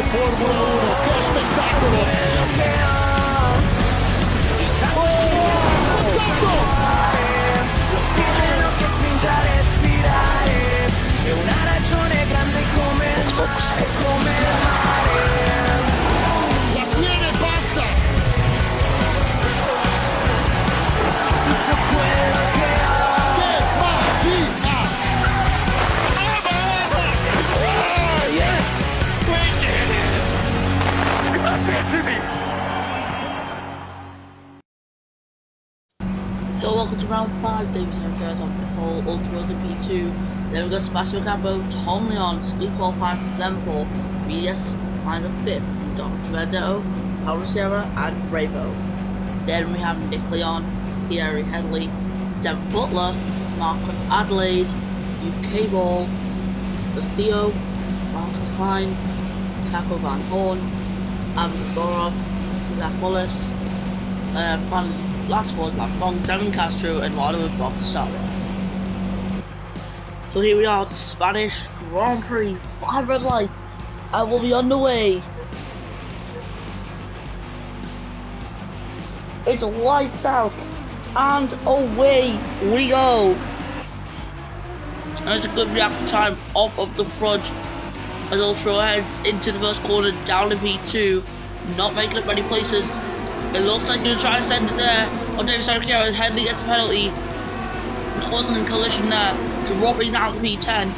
Formula 1, che spettacolo! Oh, l'ossigeno che spinge a respirare è una ragione grande come il mare, come il mare. la tiene bassa! Tutto quello che ho, Che magia! yes, we did it. Grandissimi. So welcome to round 5, Davis Harris on the whole Ultra the P2. Then we got Sebastian Campo, Tom Leon, speed qualifying from them for BS lines of 5th, Dr. Vendetto, Paolo Sierra and Bravo. Then we have Nick Leon, Thierry Henley, Devin Butler, Marcus Adelaide, UK Ball, Theo, Marcus Klein, Taco Van Horn, Adam Borov, Zach Wallace, finally last four is Lafong, Devin Castro and Wado with Bob to start with. So here we are, the Spanish Grand Prix, 5 red lights, and we'll be on the way. It's lights out, and away we go. And it's a good reaction time off of the front as Ultra heads into the first corner down to P2, not making up many places. It looks like they're trying to send it there on Davis Sarkisian as Henley gets a penalty, causing a collision there, dropping down to P10,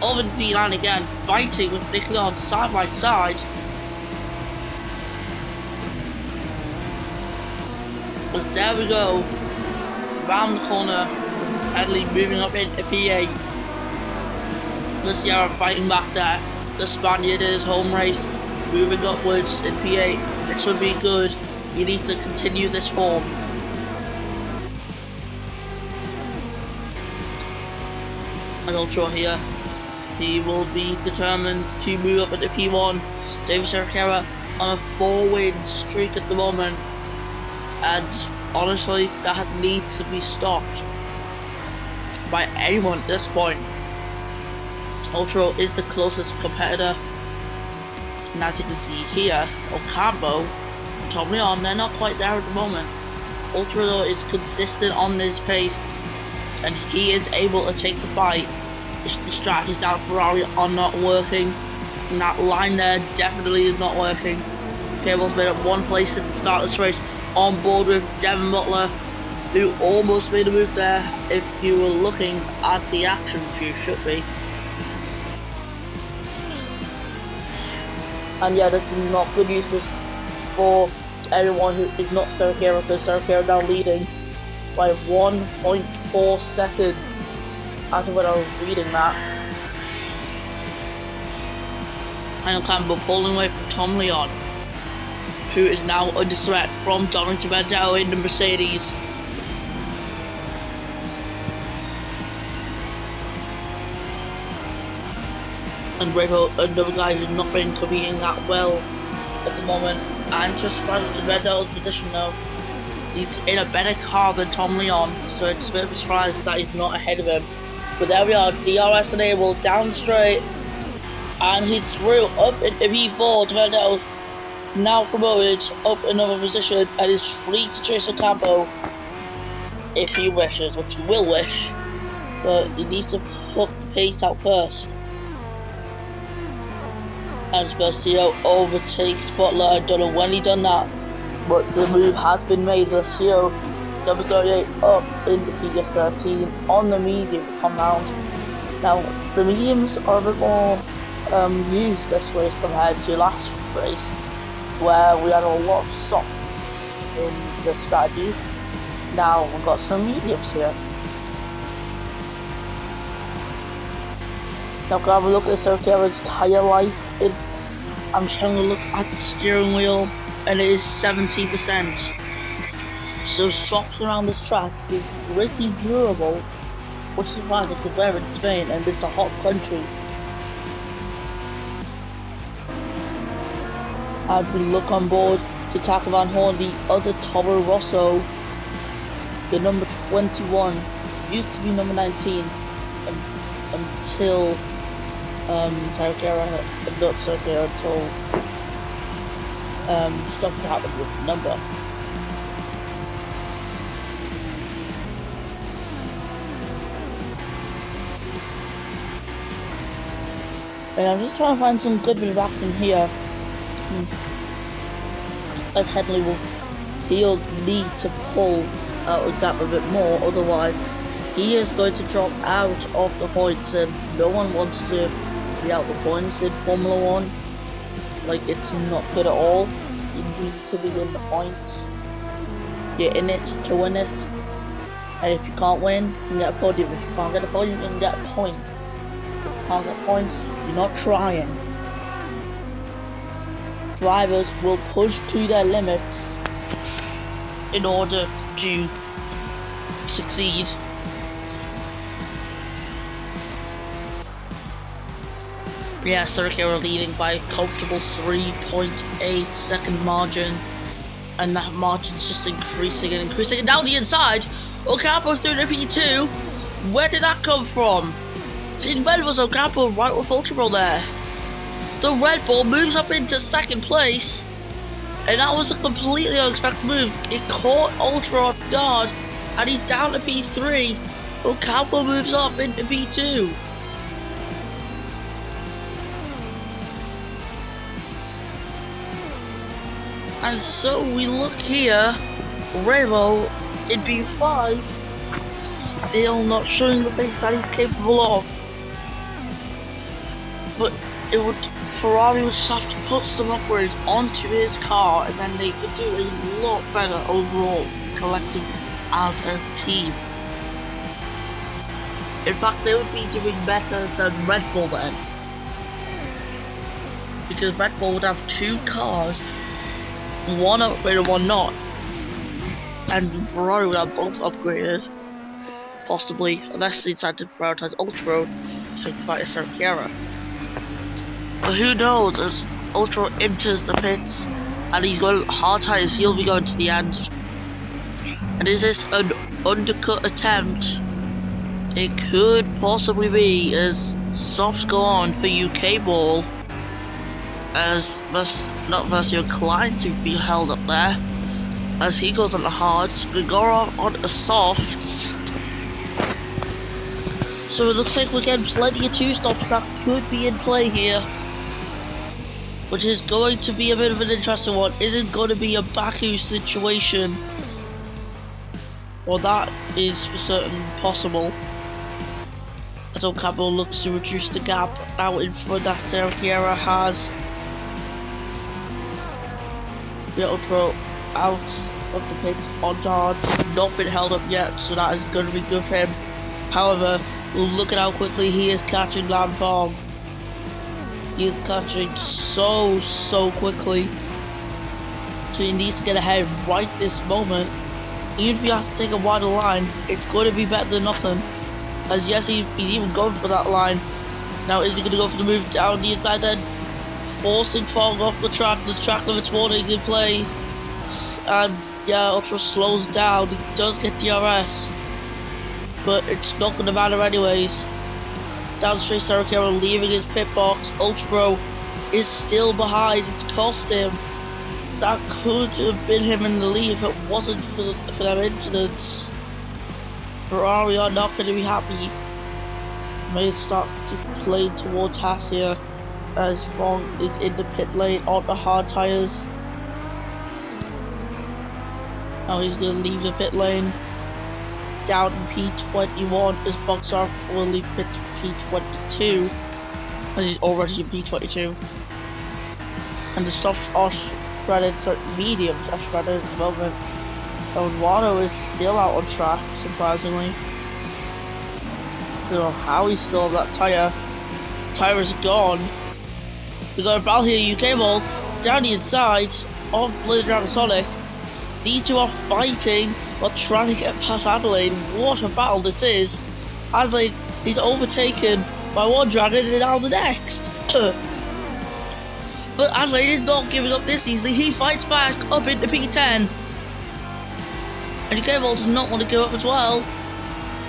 over to P9 again, fighting with Nick Leon side by side. But there we go, round the corner, Henley moving up into P8. The Sierra fighting back there, the Spaniard in his home race, moving upwards in P8. This would be good. He needs to continue this form. And Ultra here, he will be determined to move up into P1. Davis Sarkisian on a 4-win streak at the moment, and honestly that needs to be stopped by anyone at this point. Ultra is the closest competitor, and as you can see here, Ocampo, Tom Leon, they're not quite there at the moment. Ultra though is consistent on this pace, and he is able to take the fight. The strategies down Ferrari are not working, and that line there definitely is not working. Cable's made up one place at the start of this race, on board with Devin Butler, who almost made a move there if you were looking at the action, which you should be. And yeah, this is not good news for everyone who is not Sarkisian, because Sarkisian now leading by 1.4 seconds as of when I was reading that. And Campbell pulling away from Tom Leon, who is now under threat from Dr. Vendetto in the Mercedes. And Bravo, another guy who's not been competing that well at the moment. I'm just surprised to Vendetto's position though. He's in a better car than Tom Leon, so it's a bit of a surprise that he's not ahead of him. But there we are, DRS enabled, down the straight, and he's through up into P4. Vendetto now promoted up another position and is free to chase Ocampo if he wishes, which he will wish, but he needs to put the pace out first. As Versio overtakes Butler. I don't know when he done that, but the move has been made. Versio, number 38, up in the P13 on the medium to come round. Now, the mediums are a bit more used this race compared to last race, where we had a lot of softs in the strategies. Now we've got some mediums here. Now can I have a look at Sarkisian's tyre life? I'm trying to look at the steering wheel, and it is 70%. So softs around this track seems pretty durable, which is why because we're in Spain and it's a hot country. And we look on board to Taco Van Horn, the other Toro Rosso, the number 21, used to be number 19 until until stuff that happened with the number. And I'm just trying to find some good bit of acting here. As Headley he'll need to pull out a gap a bit more, otherwise he is going to drop out of the points, and no one wants to be out the points in Formula 1. Like, it's not good at all. You need to be in the points. You're in it to win it. And if you can't win, you can get a podium. If you can't get a podium, you can get points. If you can't get points, you're not trying. Drivers will push to their limits in order to succeed. Yeah, Sergio leading by a comfortable 3.8 second margin, and that margin's just increasing and increasing. And down the inside, Ocampo through the P2. Where did that come from? Since when was Ocampo right with Ultra there? The Red Bull moves up into second place, and that was a completely unexpected move. It caught Ultra off guard, and he's down to P3. Ocampo moves up into P2. And so we look here, Revo in P5, still not showing the pace that he's capable of. But Ferrari would just have to put some upgrades onto his car, and then they could do a lot better overall, collectively as a team. In fact, they would be doing better than Red Bull then, because Red Bull would have two cars, one upgraded, one not, and Ferrari would have both upgraded, possibly, unless they decide to prioritize Ultra, so it's like a Sergio. But who knows, as Ultra enters the pits and he's got hard tyres, he'll be going to the end. And is this an undercut attempt? It could possibly be, as softs go on for UK ball, as not Versio Klein to be held up there, as he goes on the hards, Grigorov on the softs. So it looks like we're getting plenty of two stops that could be in play here, which is going to be a bit of an interesting one. Is it going to be a Baku situation? Well, that is for certain possible, as Ocampo looks to reduce the gap out in front that Sergio has. The Ultra out of the pits on hard, not been held up yet, so that is going to be good for him. However, look at how quickly he is catching Lamfarm. He is catching so quickly, so he needs to get ahead right this moment. Even if he has to take a wider line, it's going to be better than nothing, as yes, he's even going for that line. Now, is he going to go for the move down the inside then? Forcing Fog off the track. There's track limits warning in play, and yeah, Ultra slows down. He does get DRS, but it's not going to matter anyways. Down straight, Sergio leaving his pit box. Ultra is still behind. It's cost him. That could have been him in the lead if it wasn't for them incidents. Ferrari are not going to be happy. May start to play towards Haas here, as Fong is in the pit lane on the hard tyres. Now he's going to leave the pit lane. Down in P21 as Boxar will leave pit P22, as he's already in P22. And the soft are shredded, so mediums are shredded at the moment. Wano is still out on track, surprisingly. Don't know how he's still on that tyre. Tyre is gone. We got a battle here, UK ball, down the inside of Blade Dragon Sonic. These two are fighting while trying to get past Adelaide. What a battle this is. Adelaide is overtaken by one dragon and now the next. But Adelaide is not giving up this easily. He fights back up into P10. And UK ball does not want to give up as well,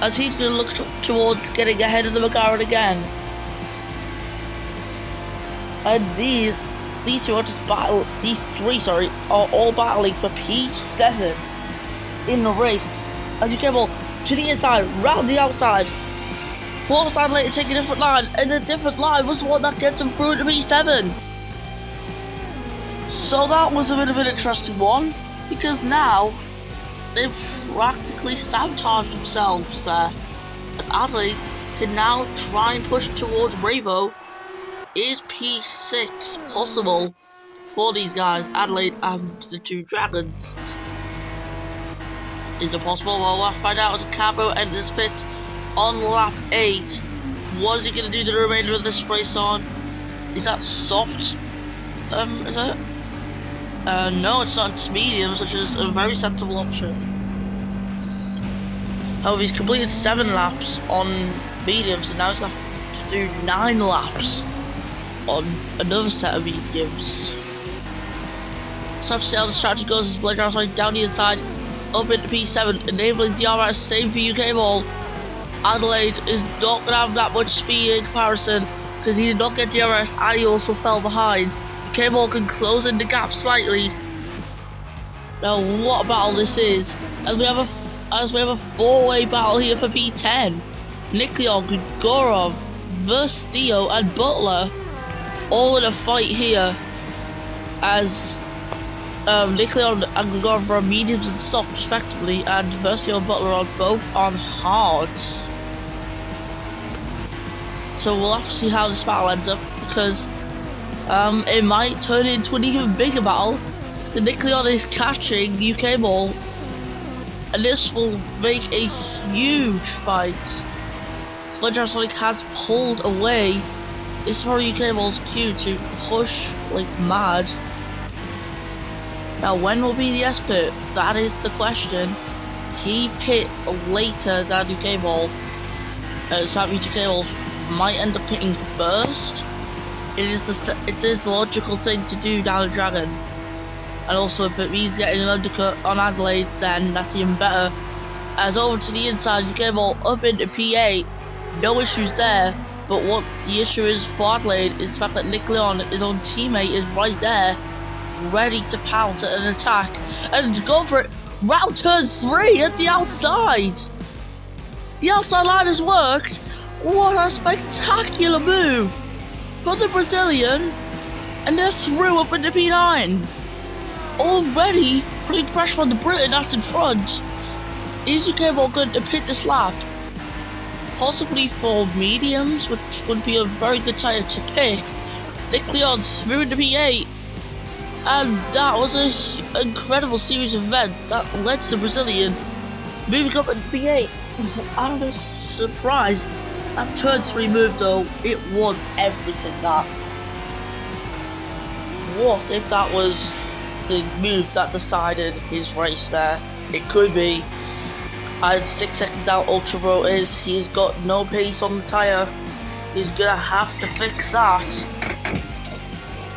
as he's going to look towards getting ahead of the McLaren again. And these these two are just these three, sorry, are all battling for P7 in the race. As you can all to the inside, round the outside. Fourth side later take a different line, and the different line was the one that gets him through to P7. So that was a bit of an interesting one, because now they've practically sabotaged themselves there. As Adelaide can now try and push towards Bravo. Is P6 possible for these guys, Adelaide and the two Dragons? Is it possible? Well, we'll have to find out as Cabo enters pit on lap 8. What is he going to do the remainder of this race on? Is that soft? Is it? No, it's not. It's mediums, which is a very sensible option. However, he's completed 7 laps on mediums, and now he's going to have to do 9 laps on another set of mediums. So have to see how the strategy goes as Blake Armstrong down the inside, up into P7, enabling DRS same for UK Ball. Adelaide is not going to have that much speed in comparison because he did not get DRS and he also fell behind. UK Ball can close in the gap slightly. Now what a battle this is, as we have a 4-way battle here for P10. Nick Leon, Gorov, versus Theo and Butler all in a fight here, as Nick Leon and Gregor are mediums and soft respectively, and Versio and Butler are both on hards. So we'll have to see how this battle ends up, because it might turn into an even bigger battle. The Nick Leon is catching UK Ball, and this will make a huge fight. Sledgehammer Sonic has pulled away. This is for UK Ball's cue to push like mad. Now when will be the S pit? That is the question. He pit later than UK Ball. So that means UK Ball might end up pitting first. It is the logical thing to do down the Dragon. And also if it means getting an undercut on Adelaide, then that's even better. As over to the inside, UK Ball up into P8. No issues there. But what the issue is for Adelaide is the fact that Nick Leon, his own teammate, is right there, ready to pounce at an attack and to go for it. Round turn 3 at the outside. The outside line has worked. What a spectacular move from the Brazilian, and they're through up into P9. Already putting pressure on the Briton that's in front. Is UK Ball going to pit this lap? Possibly for mediums, which would be a very good tyre to pick. Nick Leon through into P8, and that was an incredible series of events that led to the Brazilian moving up into P8. I'm just surprised. That turn 3 move though, it was everything that. What if that was the move that decided his race there? It could be. And 6 seconds out, Ultra Bro is. He's got no pace on the tyre. He's gonna have to fix that.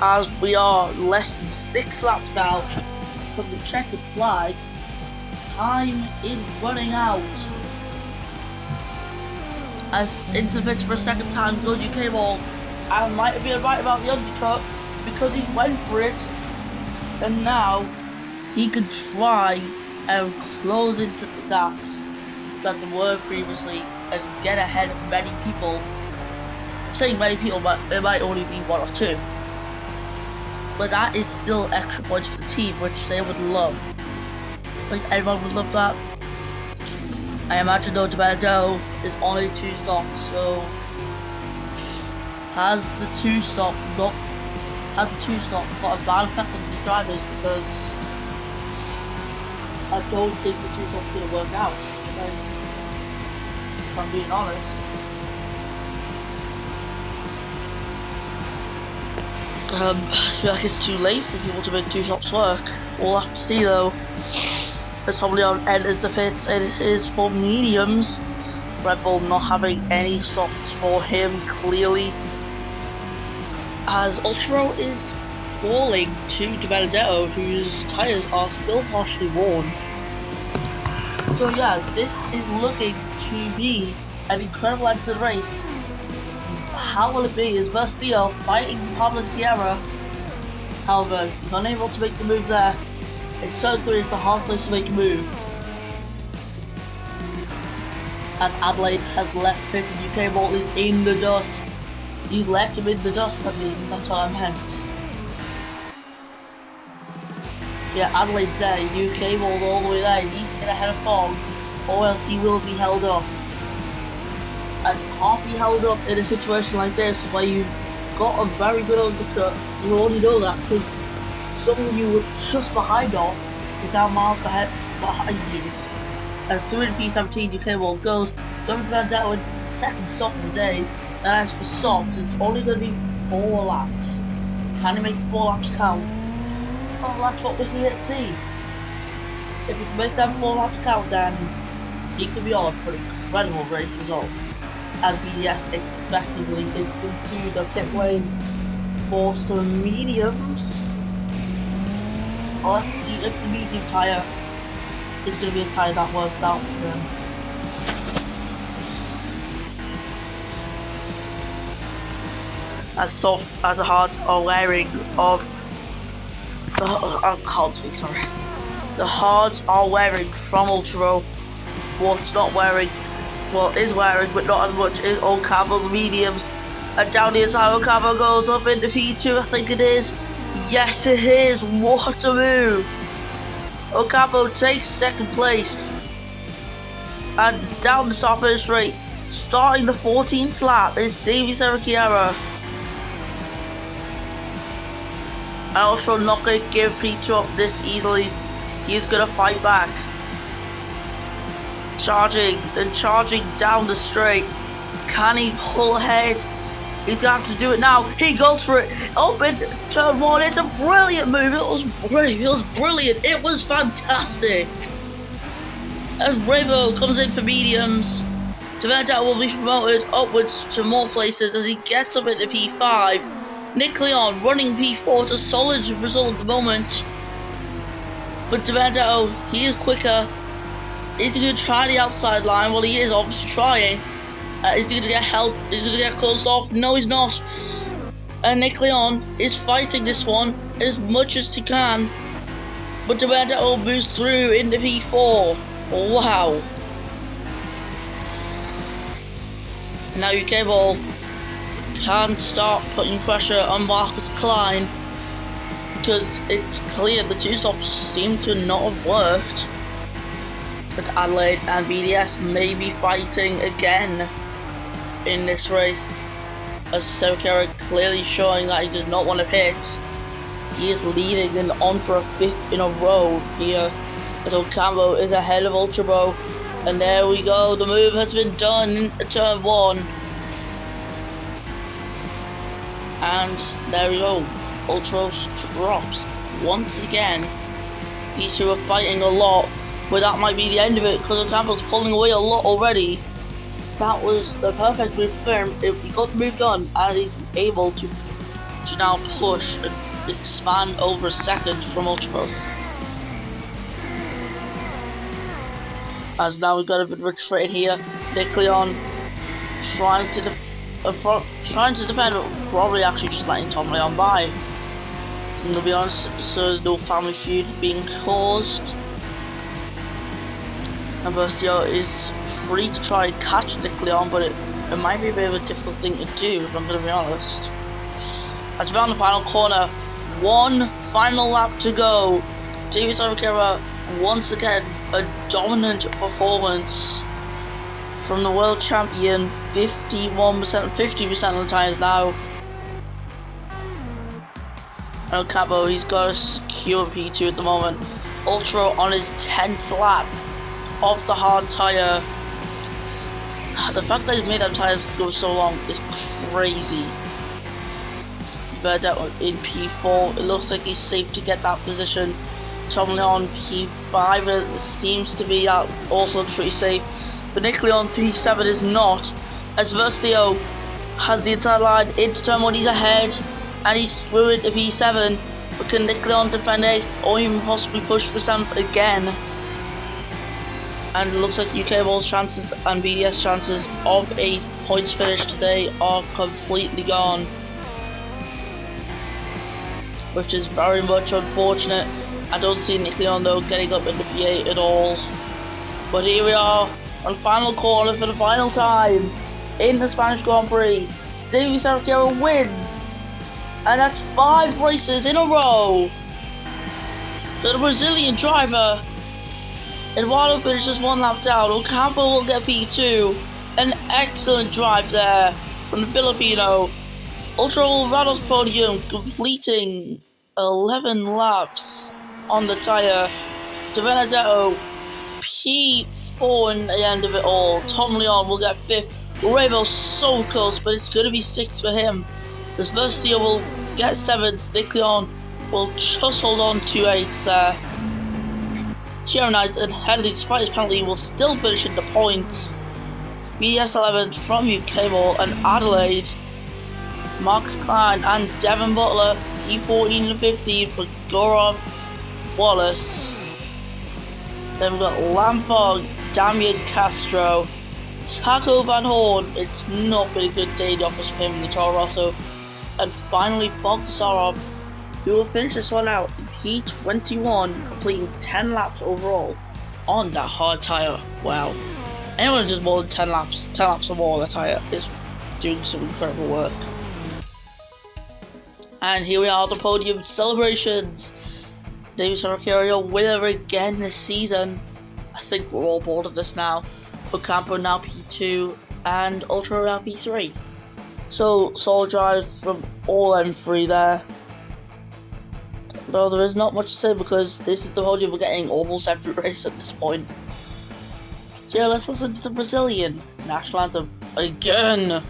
As we are less than 6 laps now from the checkered flag. Time is running out. As into the pits for a second time goes UK Ball. And might have been right about the undercut because he went for it. And now he can try and close into the gaps that there were previously and get ahead of many people. I'm saying many people, but it might only be 1 or 2. But that is still extra points for the team, which they would love. Like everyone would love that. I imagine though Develado is only 2 stop, so has the 2 stop got a bad effect on the drivers, because I don't think the 2 stop's gonna work out. If I'm being honest. I feel like it's too late for people to make 2 stops work. We'll have to see though. As Tomleon enters the pits, and it is for mediums. Red Bull not having any softs for him, clearly. As Ultra is falling to Benedetto, whose tyres are still partially worn. So yeah, this is looking to be an incredible end to the race. How will it be? Is Versio fighting Pablo Sierra However, he's unable to make the move there. It's so clear it's a hard place to make a move. As Adelaide has left pit and UK Ball is in the dust. He left him in the dust, I mean, that's what I meant. Yeah, Adelaide's there, UK Ball all the way there. He needs to get ahead of Fog, or else he will be held up. And can't be held up in a situation like this where you've got a very good undercut. You already know that because someone you were just behind off is now miles ahead behind you. As through the P17 UK Ball goes, Dominic Van Dalen for the second stop of the day. And as for soft, it's only going to be 4 laps. Can he make the 4 laps count? Well, that's what we're here to see. If he can make them 4 laps count, then he could be on for an incredible race result. As BDS expectedly is into the pit lane for some mediums. Let's see if the medium tyre is going to be a tyre that works out for them. As soft as the hards are wearing of I can't speak, sorry. The hards are wearing from Ultra. What's not wearing, well, is wearing but not as much, is Ocavo's mediums. And down the inside, Ocavo goes up into P2, I think it is. Yes, it is. What a move. Ocavo takes second place. And down the start finish straight, starting the 14th lap, is Davy Serrachiara. And also not going to give P2 up this easily. He's going to fight back. Charging and charging down the straight. Can he pull ahead? He's going to have to do it now. He goes for it. Open turn 1. It's a brilliant move. It was brilliant. It was brilliant. It was fantastic. As Bravo comes in for mediums, Deventer will be promoted upwards to more places as he gets up into P5. Nick Leon running P4 to solid result at the moment. But Deventer, he is quicker. Is he going to try the outside line? Well, he is obviously trying. Is he going to get help? Is he going to get closed off? No, he's not. And Nick Leon is fighting this one as much as he can. But Deventer moves through into P4. Wow. And now UK Ball can start putting pressure on Marcus Klein because it's clear the 2 stops seem to not have worked. But Adelaide and BDS may be fighting again in this race, as Serrachiara clearly showing that he does not want to pit. He is leading and on for a 5th in a row here, as Ocampo is ahead of Ultra Bro. And there we go, the move has been done in turn 1. And there we go, Ultra drops once again. These two are fighting a lot, but that might be the end of it because Ocampo's pulling away a lot already. That was the perfect move for him. He got the move done and he's able to now push and expand over a second from Ultra Pro. As now we've got a bit of a trade here. Nick Leon trying to defend, but probably actually just letting Tom Leon by. And to be honest, so no family feud being caused. And Versio is free to try and catch Nick Leon, but it might be a bit of a difficult thing to do, if I'm going to be honest. As we're on the final corner, one final lap to go. David Serrachiara, once again, a dominant performance from the world champion, 51%, 50% of the tires now. And Ocampo, he's got a secure P2 at the moment. Ultra on his 10th lap of the hard tyre. The fact that he's made them tyres go so long is crazy. But in P4, it looks like he's safe to get that position. Tom Leon P5 seems to be also pretty safe. But Nick Leon P7 is not, as Versio has the inside line into turn 1, he's ahead, and he's through into P7. But can Nick Leon defend 8th, or even possibly push for 7th again? And it looks like UK Ball's chances and BDS chances of a points finish today are completely gone. which is very much unfortunate. I don't see Nick Leon though getting up in the P8 at all. But here we are on the final corner for the final time in the Spanish Grand Prix. Davide Saracchiaro wins, and that's 5 races in a row. So the Brazilian driver, Eduardo finishes 1 lap down. Ocampo will get P2. An excellent drive there from the Filipino. Ultra will run off the podium, completing 11 laps on the tyre. De Benedetto P4 in the end of it all. Tom Leon will get 5th. Revo so close, but it's going to be 6th for him. This Versio will get 7th. Nick Leon will just hold on to 8th there. Sierra Knight and Headley, despite his penalty, will still finish in the points. BS 11th from UK Ball and Adelaide. Max Klein and Devin Butler, E14 and 15 for Gaurav Wallace. Then we've got Lamfog, Damian Castro, Taco Van Horn. It's not been a good day in the office for him in the Toro Rosso. And finally Bogdasarov, who will finish this one out in P21, completing 10 laps overall on that hard tyre. Wow. Anyone who does more than 10 laps or more on the tyre is doing some incredible work. And here we are, the podium celebrations. Davide Saracchiaro winner again this season. I think we're all bored of this now. Ocampo now P2 and Ultra now P3. So solid drive from all M3 there. Though there is not much to say because this is the podium we're getting almost every race at this point. So yeah, let's listen to the Brazilian national anthem again.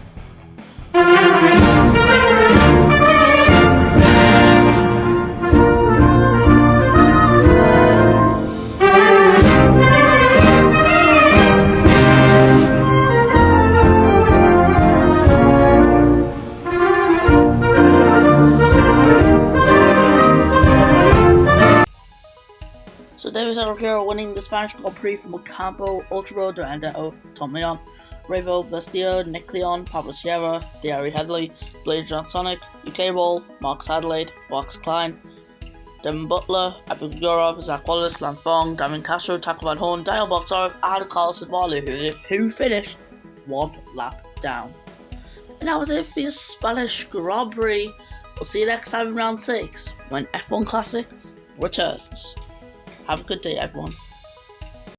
So Davide Saracchiaro winning the Spanish Grand Prix from Ocampo, Ultra De Benedetto, Tom Leon, Revo, Vestia, Nick Leon, Pablo Sierra, Thierry Headley, Blade John Sonic, UK Ball, Marcus Adelaide, Max Klein, Devin Butler, Evan Gurov, Zach Wallace, Lan Fong, Damien Castro, Taco Van Horn, Daniel Boxar, and Carlos Eduardo, who finished 1 lap down. And that was it for your Spanish Grand Prix. We'll see you next time in round 6 when F1 Classic returns. Have a good day, everyone.